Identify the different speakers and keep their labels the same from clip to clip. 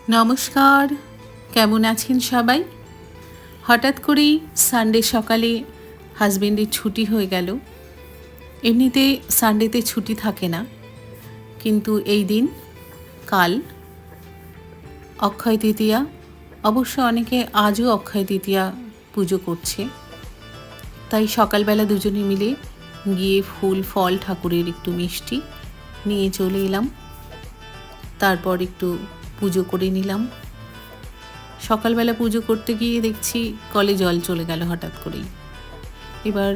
Speaker 1: নমস্কার, কেমন আছেন সবাই? হঠাৎ করেই সানডে সকালে হাজবেন্ডের ছুটি হয়ে গেল। এমনিতে সানডেতে ছুটি থাকে না, কিন্তু এই দিন কাল অক্ষয় তৃতীয়া। অবশ্য অনেকে আজও অক্ষয় তৃতীয়া পুজো করছে। তাই সকালবেলা দুজনে মিলে গিয়ে ফুল ফল ঠাকুরের একটু মিষ্টি নিয়ে চলে এলাম। তারপর একটু পুজো করে নিলাম। সকালবেলা পুজো করতে গিয়ে দেখছি কলে জল চলে গেল হঠাৎ করেই। এবার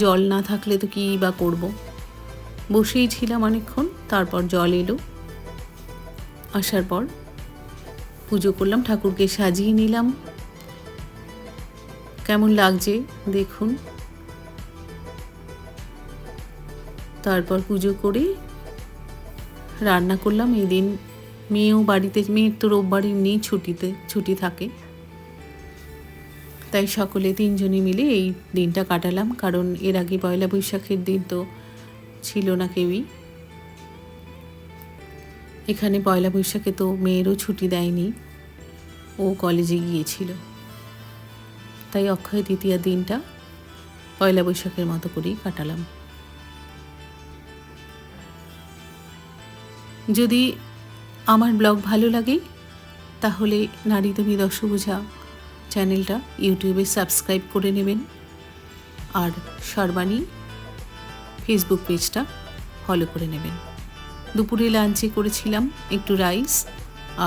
Speaker 1: জল না থাকলে তো কী বা করব, বসেই ছিলাম অনেকক্ষণ। তারপর জল এলো, আসার পর পুজো করলাম, ঠাকুরকে সাজিয়ে নিলাম। কেমন লাগছে দেখুন। তারপর পুজো করে রান্না করলাম। এই দিন মেয়েও বাড়িতে, মেয়ের তো রোববার এমনি ছুটি থাকে, তাই সকলে তিনজনে মিলে এই দিনটা কাটালাম। কারণ এর আগে পয়লা বৈশাখের দিন তো ছিল না কেউই। এখানে পয়লা বৈশাখে তো মেয়েরও ছুটি দেয়নি, ও কলেজে গিয়েছিল। তাই অক্ষয় তৃতীয়া দিনটা পয়লা বৈশাখের মতো করেই কাটালাম। যদি আমার ব্লগ ভালো লাগে তাহলে নারী তুমি দশভুজা চ্যানেলটা ইউটিউবে সাবস্ক্রাইব করে নেবেন, আর সর্বাণী ফেসবুক পেজটা ফলো করে নেবেন। দুপুরে লাঞ্চে করেছিলাম একটু রাইস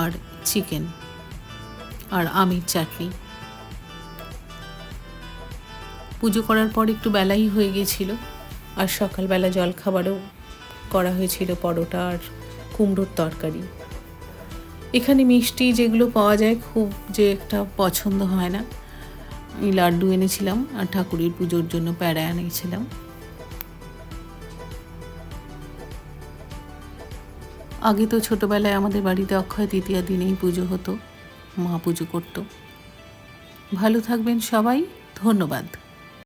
Speaker 1: আর চিকেন আর আমের চাটনি। পুজো করার পর একটু বেলাই হয়ে গিয়েছিল, আর সকালবেলা জলখাবারও করা হয়েছিল, পরোটা আর কুমড়োর তরকারি। এখানে মিষ্টি যেগুলো পাওয়া যায় খুব যে একটা পছন্দ হয় না। এই লাড্ডু এনেছিলাম, আর ঠাকুরের পুজোর জন্য প্যাড়া এনেছিলাম। আগে তো ছোটোবেলায় আমাদের বাড়িতে অক্ষয় তৃতীয়া দিনেই পুজো হতো, মা পুজো করতো। ভালো থাকবেন সবাই, ধন্যবাদ।